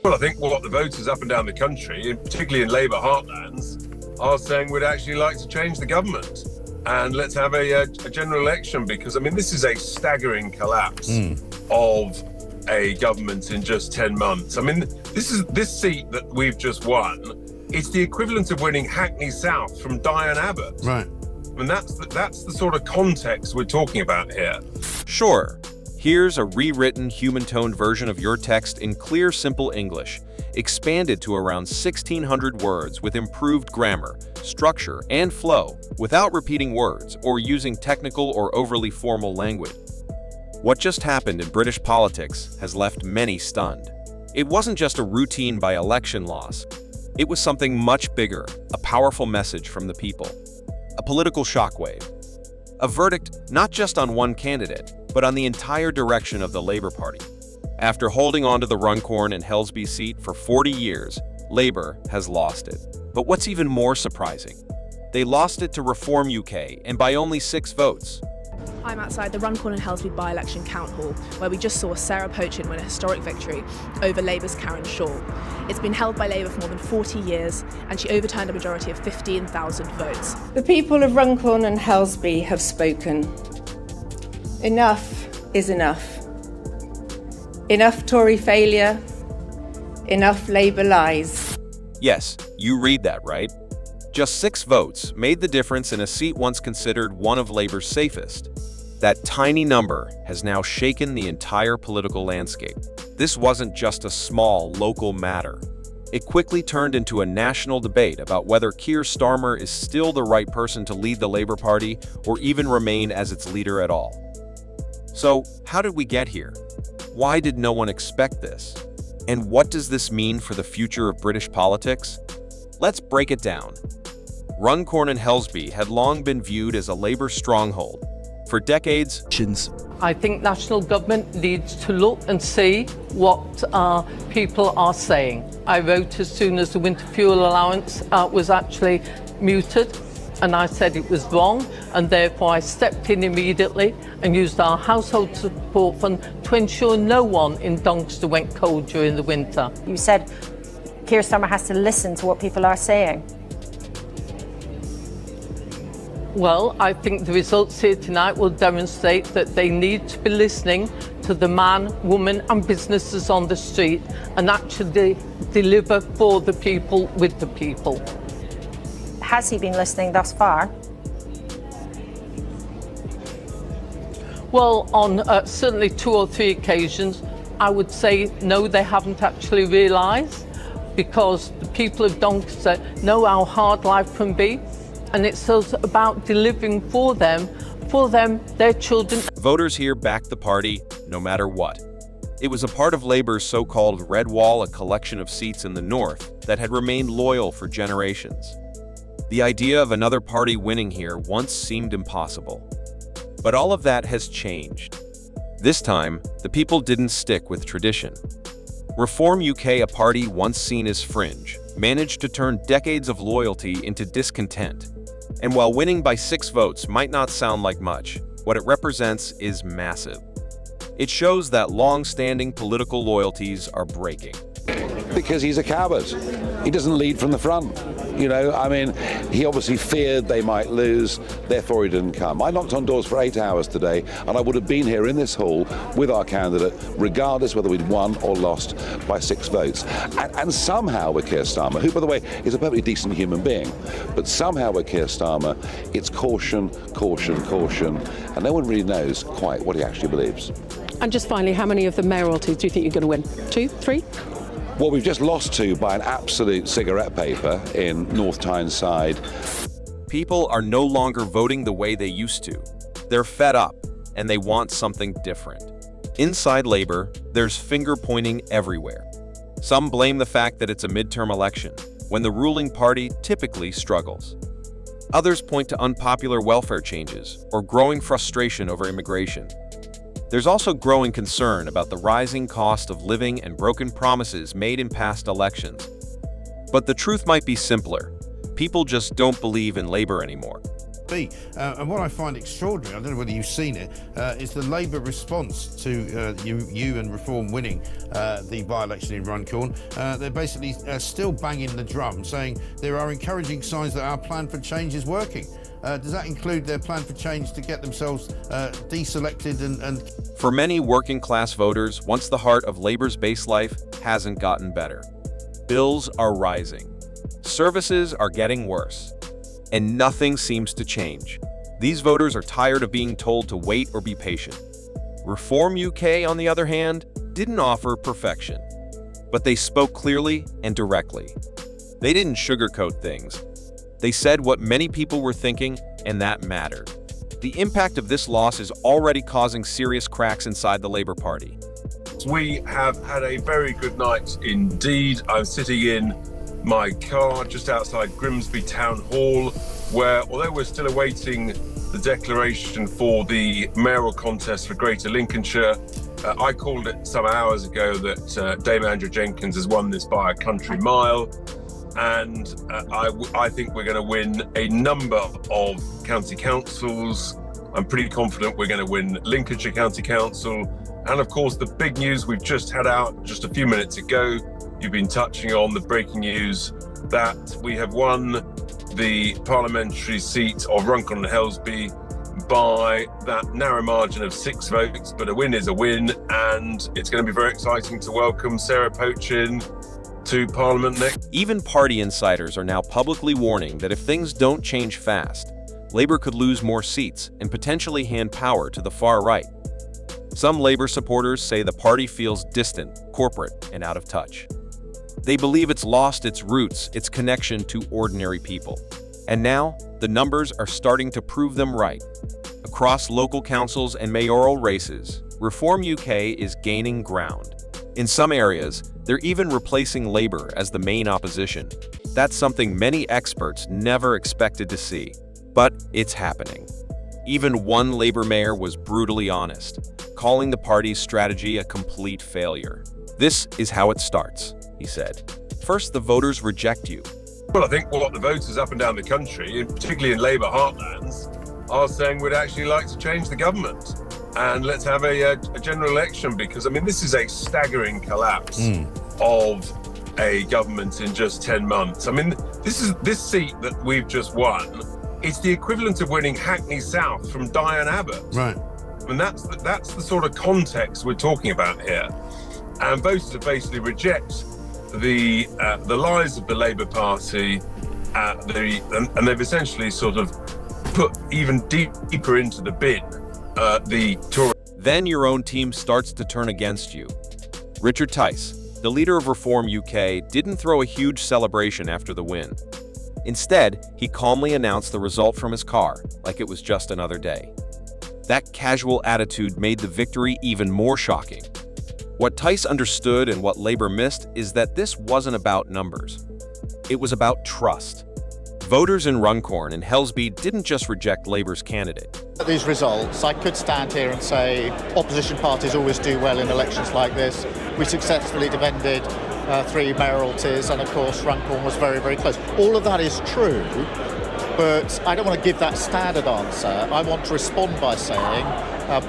Well, I think what the voters up and down the country, particularly in Labour heartlands, are saying we'd actually like to change the government and let's have a general election, because, I mean, this is a staggering collapse of a government in just 10 months. I mean, this seat that we've just won, it's the equivalent of winning Hackney South from Diane Abbott. Right. And that's the sort of context we're talking about here. Sure. Here's a rewritten, human-toned version of your text in clear, simple English, expanded to around 1,600 words with improved grammar, structure, and flow, without repeating words or using technical or overly formal language. What just happened in British politics has left many stunned. It wasn't just a routine by-election loss. It was something much bigger, a powerful message from the people. A political shockwave. A verdict not just on one candidate, but on the entire direction of the Labour Party. After holding on to the Runcorn and Helsby seat for 40 years, Labour has lost it. But what's even more surprising? They lost it to Reform UK, and by only 6 votes. I'm outside the Runcorn and Helsby by-election count hall, where we just saw Sarah Pochin win a historic victory over Labour's Karen Shaw. It's been held by Labour for more than 40 years, and she overturned a majority of 15,000 votes. The people of Runcorn and Helsby have spoken. Enough is enough. Enough Tory failure, enough Labour lies. Yes, you read that right. Just 6 votes made the difference in a seat once considered one of Labour's safest. That tiny number has now shaken the entire political landscape. This wasn't just a small, local matter. It quickly turned into a national debate about whether Keir Starmer is still the right person to lead the Labour Party or even remain as its leader at all. So, how did we get here? Why did no one expect this? And what does this mean for the future of British politics? Let's break it down. Runcorn and Helsby had long been viewed as a Labour stronghold. For decades, I think national government needs to look and see what people are saying. I wrote as soon as the winter fuel allowance was actually muted, and I said it was wrong, and therefore I stepped in immediately and used our household support fund to ensure no one in Doncaster went cold during the winter. You said Keir Starmer has to listen to what people are saying. Well, I think the results here tonight will demonstrate that they need to be listening to the man, woman and businesses on the street and actually deliver for the people, with the people. Has he been listening thus far? Well, on certainly 2 or 3 occasions, I would say no, they haven't actually realised, because the people of Doncaster know how hard life can be. And it's about delivering for them, their children. Voters here backed the party no matter what. It was a part of Labour's so-called Red Wall, a collection of seats in the north that had remained loyal for generations. The idea of another party winning here once seemed impossible. But all of that has changed. This time, the people didn't stick with tradition. Reform UK, a party once seen as fringe, managed to turn decades of loyalty into discontent. And while winning by 6 votes might not sound like much, what it represents is massive. It shows that long-standing political loyalties are breaking. Because he's a coward. He doesn't lead from the front. You know, I mean, he obviously feared they might lose, therefore he didn't come. I knocked on doors for 8 hours today, and I would have been here in this hall with our candidate, regardless whether we'd won or lost by 6 votes. And somehow with Keir Starmer, who, by the way, is a perfectly decent human being, but somehow with Keir Starmer, it's caution, caution, caution, and no one really knows quite what he actually believes. And just finally, how many of the mayoralties do you think you're going to win? 2, 3? Well, we've just lost 2 by an absolute cigarette paper in North Tyneside. People are no longer voting the way they used to. They're fed up, and they want something different. Inside Labour, there's finger-pointing everywhere. Some blame the fact that it's a midterm election, when the ruling party typically struggles. Others point to unpopular welfare changes or growing frustration over immigration. There's also growing concern about the rising cost of living and broken promises made in past elections. But the truth might be simpler. People just don't believe in Labour anymore. be. And what I find extraordinary, I don't know whether you've seen it, is the Labour response to you and Reform winning the by-election in Runcorn. They're basically still banging the drum, saying there are encouraging signs that our plan for change is working. Does that include their plan for change to get themselves deselected and... For many working-class voters, once the heart of Labour's base life hasn't gotten better. Bills are rising. Services are getting worse. And nothing seems to change. These voters are tired of being told to wait or be patient. Reform UK, on the other hand, didn't offer perfection. But they spoke clearly and directly. They didn't sugarcoat things. They said what many people were thinking, and that mattered. The impact of this loss is already causing serious cracks inside the Labour Party. We have had a very good night indeed. I'm sitting in my car just outside Grimsby Town Hall, where, although we're still awaiting the declaration for the mayoral contest for Greater Lincolnshire, I called it some hours ago that Dame Andrew Jenkins has won this by a country mile. And I think we're going to win a number of county councils. I'm pretty confident we're going to win Lincolnshire County Council. And of course, the big news we've just had out just a few minutes ago, you've been touching on the breaking news that we have won the parliamentary seat of Runcorn and Helsby by that narrow margin of 6 votes. But a win is a win, and it's going to be very exciting to welcome Sarah Pochin to Parliament next. Even party insiders are now publicly warning that if things don't change fast, Labour could lose more seats and potentially hand power to the far right. Some Labour supporters say the party feels distant, corporate, and out of touch. They believe it's lost its roots, its connection to ordinary people. And now, the numbers are starting to prove them right. Across local councils and mayoral races, Reform UK is gaining ground. In some areas, they're even replacing Labour as the main opposition. That's something many experts never expected to see. But it's happening. Even one Labour mayor was brutally honest, calling the party's strategy a complete failure. "This is how it starts," he said. "First, the voters reject you." Well, I think what the voters up and down the country, particularly in Labour heartlands, are saying we'd actually like to change the government. And let's have a general election, because, I mean, this is a staggering collapse of a government in just 10 months. I mean, this seat that we've just won, it's the equivalent of winning Hackney South from Diane Abbott. Right. And that's the sort of context we're talking about here. And voters basically reject the lies of the Labour Party, and they've essentially sort of put even deeper into the bin the Tory. Then your own team starts to turn against you. Richard Tice, the leader of Reform UK, didn't throw a huge celebration after the win. Instead, he calmly announced the result from his car, like it was just another day. That casual attitude made the victory even more shocking. What Tice understood and what Labour missed is that this wasn't about numbers. It was about trust. Voters in Runcorn and Helsby didn't just reject Labour's candidate. These results, I could stand here and say opposition parties always do well in elections like this. We successfully defended 3 mayoralties, and of course Runcorn was very, very close. All of that is true, but I don't want to give that standard answer. I want to respond by saying,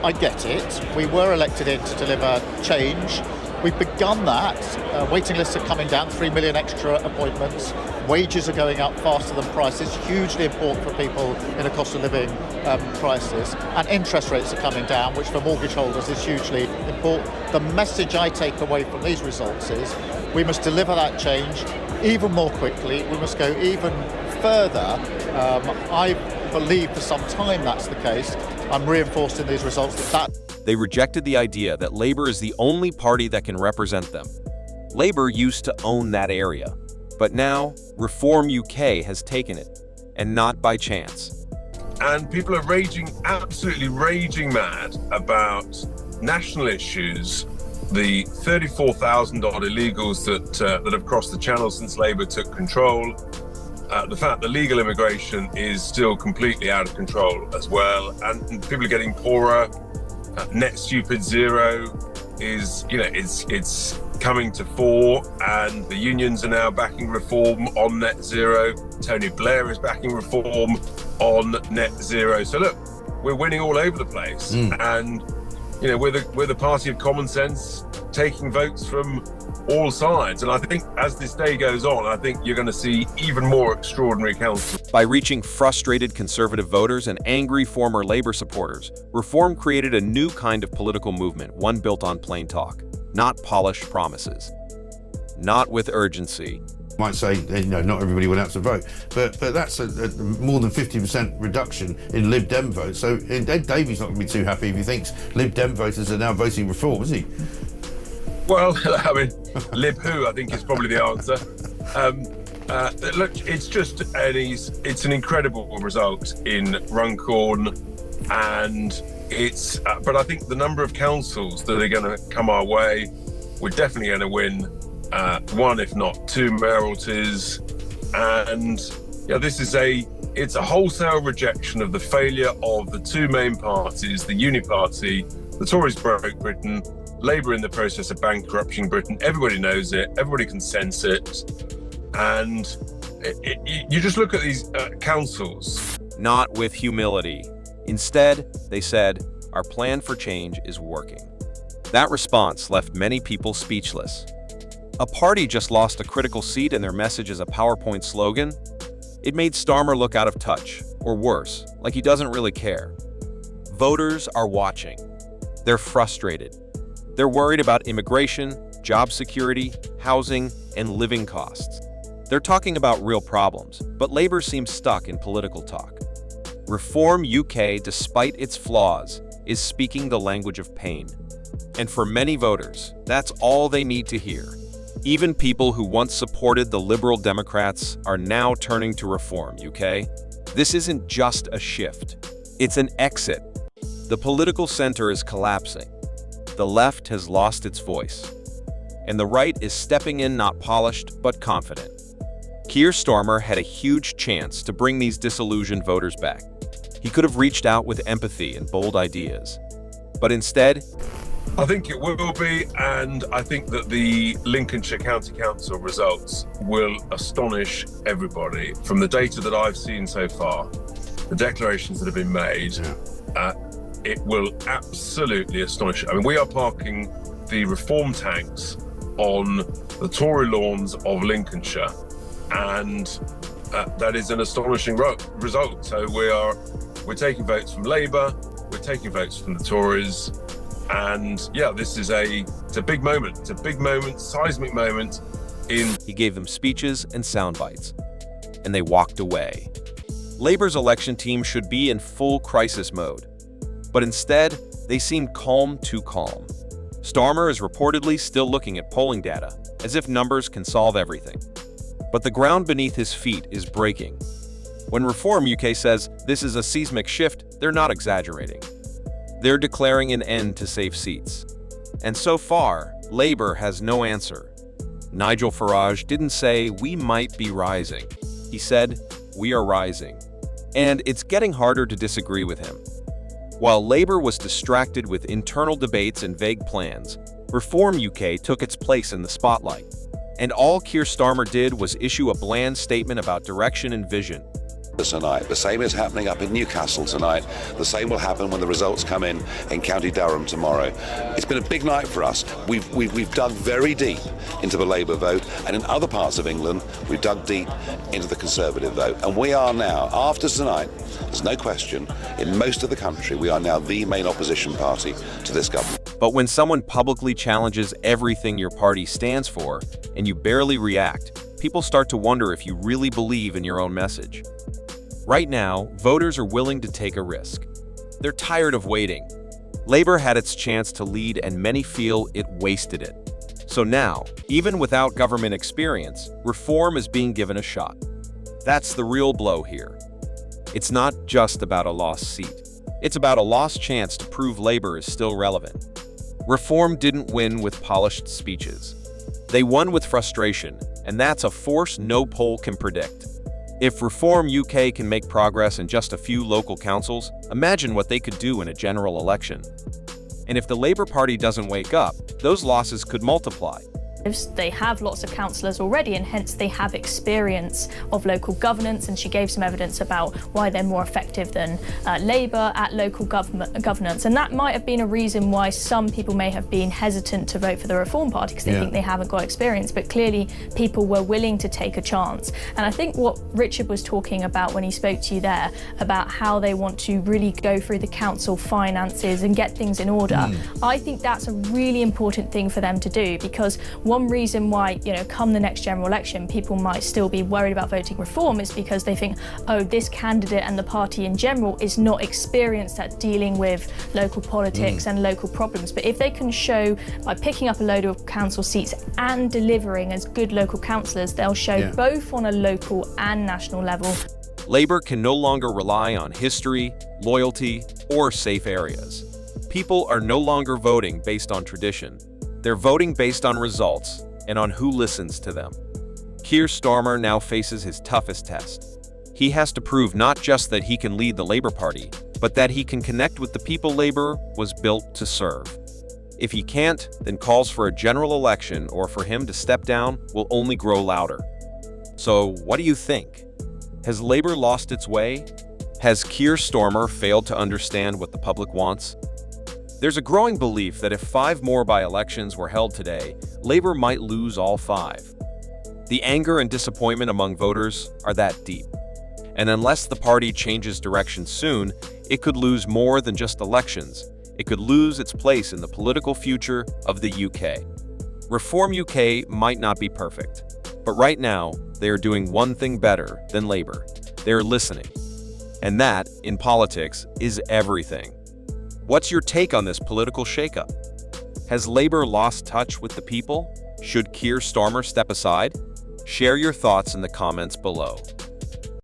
I get it. We were elected in to deliver change. We've begun that. Waiting lists are coming down, 3 million extra appointments. Wages are going up faster than prices, hugely important for people in a cost of living crisis. And interest rates are coming down, which for mortgage holders is hugely important. The message I take away from these results is we must deliver that change even more quickly. We must go even further. I believe for some time that's the case. I'm reinforced in these results that They rejected the idea that Labour is the only party that can represent them. Labour used to own that area, but now Reform UK has taken it, and not by chance. And people are absolutely raging mad about national issues, the 34,000 odd illegals that have crossed the channel since Labour took control, the fact that legal immigration is still completely out of control as well, and people are getting poorer. Net stupid zero is, it's coming to fore, and the unions are now backing reform on net zero. Tony Blair is backing reform on net zero. So look, we're winning all over the place, and we're the party of common sense, taking votes from all sides. And I think as this day goes on, I think you're going to see even more extraordinary councils. By reaching frustrated Conservative voters and angry former Labour supporters, Reform created a new kind of political movement, one built on plain talk, not polished promises, not with urgency. Might say, not everybody went out to vote, but that's a more than 50% reduction in Lib Dem votes. So Ed Davey's not going to be too happy if he thinks Lib Dem voters are now voting Reform, is he? Well, I mean, Lib who, I think, is probably the answer. Look, it's an incredible result in Runcorn, and but I think the number of councils that are going to come our way, we're definitely going to win one, if not two mayoralties. And it's a wholesale rejection of the failure of the two main parties, the Uni Party. The Tories broke Britain, Labour in the process of bankrupting Britain. Everybody knows it, everybody can sense it. And you just look at these councils. Not with humility. Instead, they said, our plan for change is working. That response left many people speechless. A party just lost a critical seat and their message is a PowerPoint slogan? It made Starmer look out of touch, or worse, like he doesn't really care. Voters are watching. They're frustrated. They're worried about immigration, job security, housing, and living costs. They're talking about real problems, but Labour seems stuck in political talk. Reform UK, despite its flaws, is speaking the language of pain. And for many voters, that's all they need to hear. Even people who once supported the Liberal Democrats are now turning to Reform UK. This isn't just a shift. It's an exit. The political center is collapsing. The left has lost its voice. And the right is stepping in not polished, but confident. Keir Starmer had a huge chance to bring these disillusioned voters back. He could have reached out with empathy and bold ideas. But instead, I think it will be, and I think that the Lincolnshire County Council results will astonish everybody. From the data that I've seen so far, the declarations that have been made, it will absolutely astonish. I mean, we are parking the Reform tanks on the Tory lawns of Lincolnshire, and that is an astonishing result. So we're taking votes from Labour, we're taking votes from the Tories, and this is it's a big moment. It's a big moment, seismic moment. He gave them speeches and sound bites, and they walked away. Labour's election team should be in full crisis mode, but instead, they seemed calm, too calm. Starmer is reportedly still looking at polling data, as if numbers can solve everything. But the ground beneath his feet is breaking. When Reform UK says this is a seismic shift, they're not exaggerating. They're declaring an end to safe seats. And so far, Labour has no answer. Nigel Farage didn't say, we might be rising. He said, we are rising. And it's getting harder to disagree with him. While Labour was distracted with internal debates and vague plans, Reform UK took its place in the spotlight. And all Keir Starmer did was issue a bland statement about direction and vision. Tonight. The same is happening up in Newcastle tonight. The same will happen when the results come in County Durham tomorrow. It's been a big night for us. We've dug very deep into the Labour vote, and in other parts of England, we've dug deep into the Conservative vote. And we are now, after tonight, there's no question, in most of the country, we are now the main opposition party to this government. But when someone publicly challenges everything your party stands for, and you barely react, people start to wonder if you really believe in your own message. Right now, voters are willing to take a risk. They're tired of waiting. Labour had its chance to lead, and many feel it wasted it. So now, even without government experience, Reform is being given a shot. That's the real blow here. It's not just about a lost seat. It's about a lost chance to prove Labour is still relevant. Reform didn't win with polished speeches. They won with frustration, and that's a force no poll can predict. If Reform UK can make progress in just a few local councils, imagine what they could do in a general election. And if the Labour Party doesn't wake up, those losses could multiply. They have lots of councillors already, and hence they have experience of local governance, and she gave some evidence about why they're more effective than Labour at local governance. And that might have been a reason why some people may have been hesitant to vote for the Reform Party, because they think they haven't got experience. But clearly people were willing to take a chance. And I think what Richard was talking about when he spoke to you there, about how they want to really go through the council finances and get things in order, I think that's a really important thing for them to do, because one reason why, come the next general election, people might still be worried about voting Reform is because they think, oh, this candidate and the party in general is not experienced at dealing with local politics and local problems. But if they can show, by picking up a load of council seats and delivering as good local councillors, they'll show both on a local and national level. Labour can no longer rely on history, loyalty, or safe areas. People are no longer voting based on tradition. They're voting based on results and on who listens to them. Keir Starmer now faces his toughest test. He has to prove not just that he can lead the Labour Party, but that he can connect with the people Labour was built to serve. If he can't, then calls for a general election or for him to step down will only grow louder. So what do you think? Has Labour lost its way? Has Keir Starmer failed to understand what the public wants? There's a growing belief that if 5 more by-elections were held today, Labour might lose all 5. The anger and disappointment among voters are that deep. And unless the party changes direction soon, it could lose more than just elections. It could lose its place in the political future of the UK. Reform UK might not be perfect, but right now, they are doing one thing better than Labour. They're listening. And that, in politics, is everything. What's your take on this political shakeup? Has Labour lost touch with the people? Should Keir Starmer step aside? Share your thoughts in the comments below.